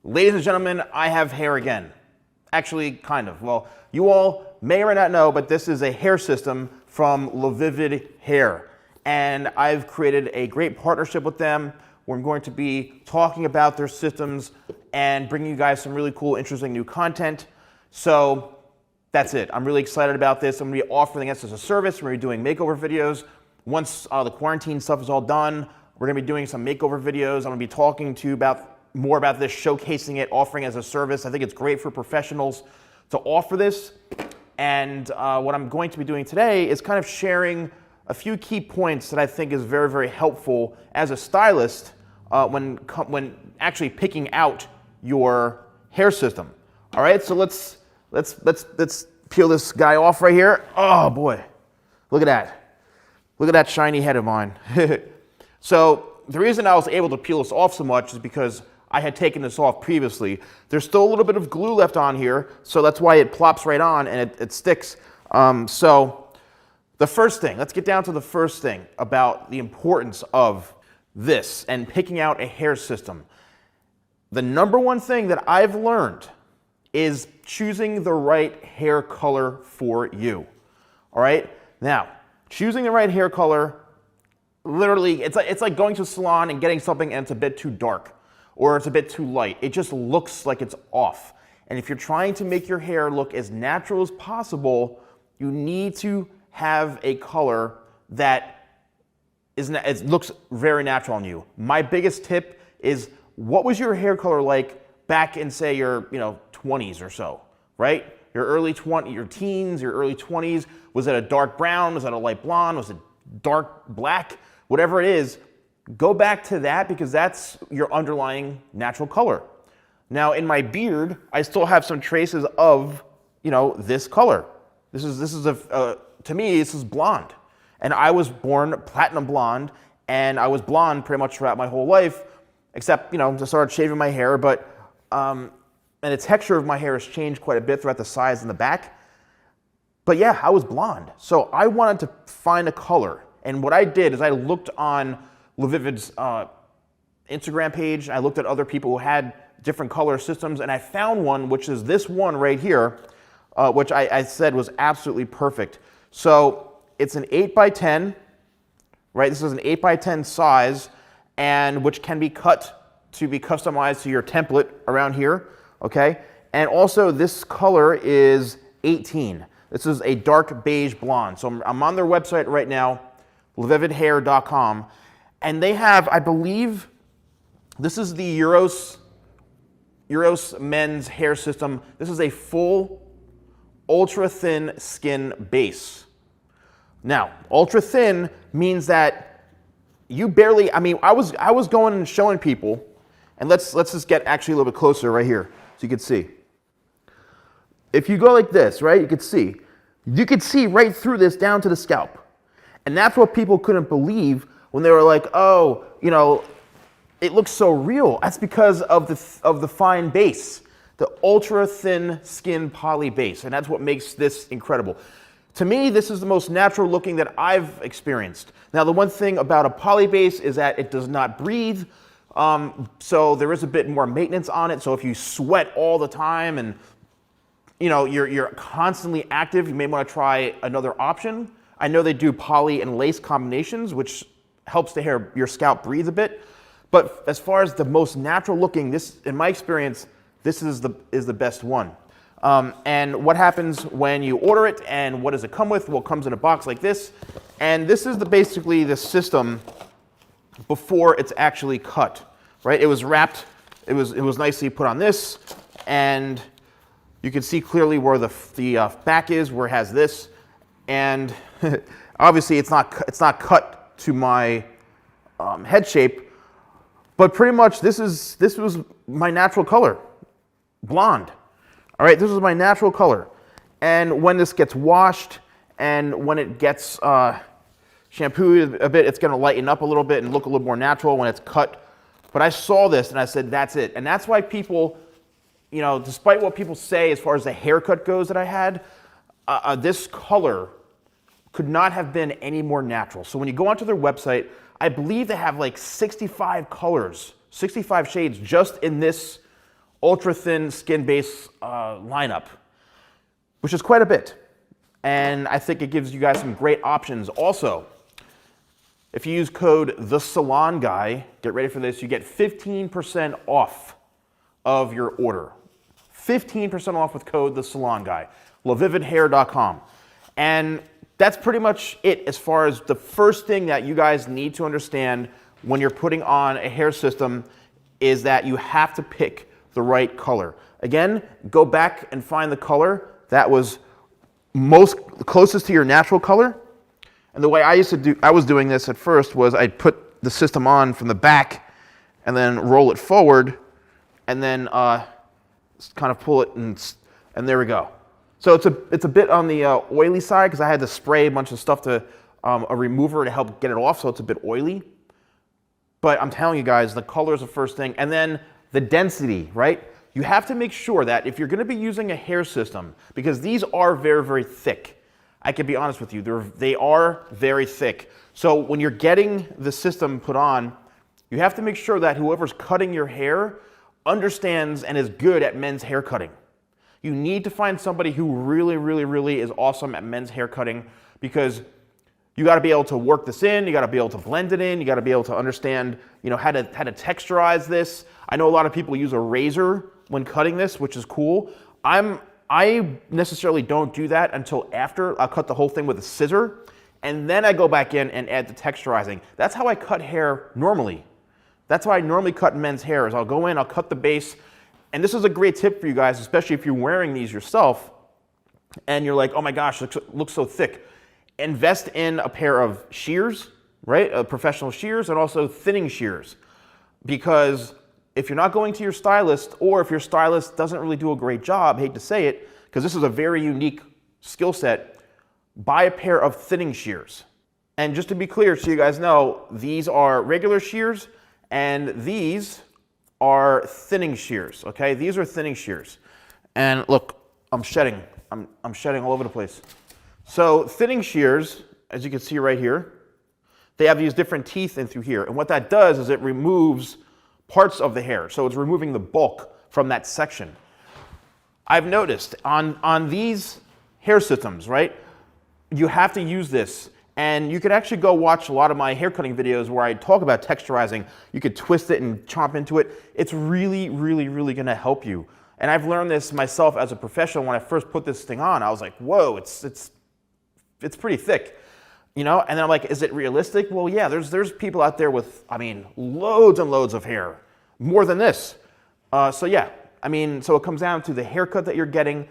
Ladies and gentlemen, I have hair again. Actually, kind of. Well, you all may or may not know, but this is a hair system from LaVivid Hair. And I've created a great partnership with them where I'm going to be talking about their systems and bringing you guys some really cool, interesting new content. So that's it. I'm really excited about this. I'm going to be offering this as a service. We're going to be doing makeover videos. Once the quarantine stuff is all done, we're going to be doing some makeover videos. I'm going to be talking to you more about this, showcasing it, offering as a service. I think it's great for professionals to offer this. And what I'm going to be doing today is kind of sharing a few key points that I think is very, very helpful as a stylist when actually picking out your hair system. All right, so let's peel this guy off right here. Oh boy, look at that. Look at that shiny head of mine. So the reason I was able to peel this off so much is because I had taken this off previously. There's still a little bit of glue left on here, so that's why it plops right on and it sticks. So the first thing, let's get down to the first thing about the importance of this and picking out a hair system. The number one thing that I've learned is choosing the right hair color for you. All right? Now, choosing the right hair color, literally, it's like going to a salon and getting something and it's a bit too dark or it's a bit too light. It just looks like it's off. And if you're trying to make your hair look as natural as possible, you need to have a color that it looks very natural on you. My biggest tip is, what was your hair color like back in, say, your 20s or so, right? Your teens, your early 20s. Was it a dark brown? Was it a light blonde? Was it dark black? Whatever it is, go back to that because that's your underlying natural color. Now, in my beard, I still have some traces of, this color. This is to me, this is blonde. And I was born platinum blonde, and I was blonde pretty much throughout my whole life, except, I started shaving my hair, but, and the texture of my hair has changed quite a bit throughout the sides and the back. But yeah, I was blonde. So I wanted to find a color. And what I did is I looked on LaVivid's Instagram page. I looked at other people who had different color systems, and I found one, which is this one right here, which I said was absolutely perfect. So it's an 8x10, right? This is an 8x10 size, and which can be cut to be customized to your template around here, okay? And also this color is 18. This is a dark beige blonde. So I'm on their website right now, lavividhair.com, and they have, I believe, this is the Euros men's hair system. This is a full ultra thin skin base. Now, ultra thin means that you barely, I was going and showing people, and let's just get actually a little bit closer right here so you can see. If you go like this, right, you could see right through this down to the scalp. And that's what people couldn't believe when they were like, oh, it looks so real. That's because of the fine base, the ultra thin skin poly base. And that's what makes this incredible. To me, this is the most natural looking that I've experienced. Now, the one thing about a poly base is that it does not breathe. So there is a bit more maintenance on it. So if you sweat all the time and you're constantly active, you may want to try another option. I know they do poly and lace combinations, which helps your scalp breathe a bit. But as far as the most natural looking, this, in my experience, this is the best one. And what happens when you order it and what does it come with? Well, it comes in a box like this. And this is basically the system before it's actually cut, right? It was wrapped, it was nicely put on this, and you can see clearly where the back is, where it has this. And obviously it's not cut to my head shape, but pretty much this was my natural color, blonde. All right, this is my natural color. And when this gets washed and when it gets shampooed a bit, it's going to lighten up a little bit and look a little more natural when it's cut. But I saw this and I said, that's it. And that's why people, despite what people say as far as the haircut goes that I had, this color could not have been any more natural. So when you go onto their website, I believe they have like 65 colors, 65 shades just in this ultra thin skin base lineup, which is quite a bit. And I think it gives you guys some great options. Also, if you use code TheSalonGuy, get ready for this, you get 15% off of your order. 15% off with code TheSalonGuy, LaVividHair.com. And that's pretty much it as far as the first thing that you guys need to understand when you're putting on a hair system is that you have to pick the right color. Again, go back and find the color that was most closest to your natural color. And the way I was doing this at first was I'd put the system on from the back and then roll it forward and then kind of pull it and there we go. So it's a bit on the oily side because I had to spray a bunch of stuff to a remover to help get it off, so it's a bit oily. But I'm telling you guys, the color is the first thing. And then the density, right? You have to make sure that if you're going to be using a hair system, because these are very, very thick. I can be honest with you, they are very thick. So when you're getting the system put on, you have to make sure that whoever's cutting your hair understands and is good at men's hair cutting. You need to find somebody who really, really, really is awesome at men's hair cutting, because you got to be able to work this in, you got to be able to blend it in, you got to be able to understand, how to texturize this. I know a lot of people use a razor when cutting this, which is cool. I necessarily don't do that until after. I'll cut the whole thing with a scissor, and then I go back in and add the texturizing. That's how I cut hair normally. That's how I normally cut men's hair, is I'll go in, I'll cut the base, and this is a great tip for you guys, especially if you're wearing these yourself, and you're like, oh my gosh, it looks so thick. Invest in a pair of shears, right? Professional shears, and also thinning shears. Because if you're not going to your stylist, or if your stylist doesn't really do a great job, hate to say it, because this is a very unique skill set, buy a pair of thinning shears. And just to be clear, so you guys know, these are regular shears, and these are thinning shears, okay? These are thinning shears. And look, I'm shedding. I'm shedding all over the place. So thinning shears, as you can see right here, they have these different teeth in through here. And what that does is it removes parts of the hair. So it's removing the bulk from that section. I've noticed on these hair systems, right, you have to use this. And you can actually go watch a lot of my hair cutting videos where I talk about texturizing. You could twist it and chomp into it. It's really, really, really going to help you. And I've learned this myself as a professional. When I first put this thing on, I was like, whoa, it's pretty thick. And then I'm like, is it realistic? Well, yeah, there's people out there with, loads and loads of hair, more than this. So yeah, so it comes down to the haircut that you're getting,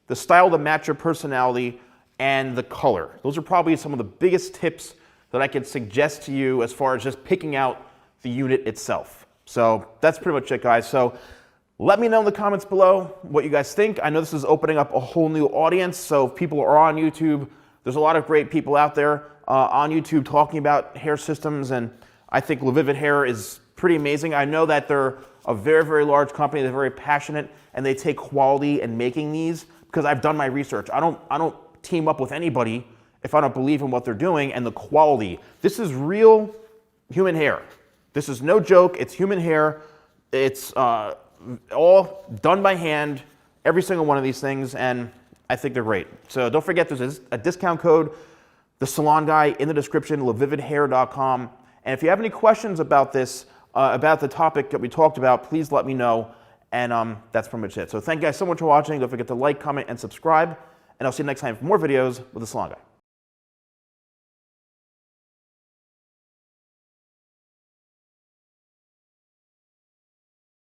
the style to match your personality, and the color. Those are probably some of the biggest tips that I could suggest to you as far as just picking out the unit itself. So that's pretty much it, guys. So let me know in the comments below what you guys think. I know this is opening up a whole new audience, so if people are on YouTube, there's a lot of great people out there on YouTube talking about hair systems, and I think LaVivid Hair is pretty amazing. I know that they're a very, very large company. They're very passionate, and they take quality in making these, because I've done my research. I don't team up with anybody if I don't believe in what they're doing and the quality. This is real human hair. This is no joke. It's human hair. It's all done by hand, every single one of these things, and I think they're great. So don't forget, there's a discount code, TheSalonGuy, in the description, LaVividHair.com. And if you have any questions about this, about the topic that we talked about, please let me know. And that's pretty much it. So thank you guys so much for watching. Don't forget to like, comment, and subscribe. And I'll see you next time for more videos with The Salon Guy.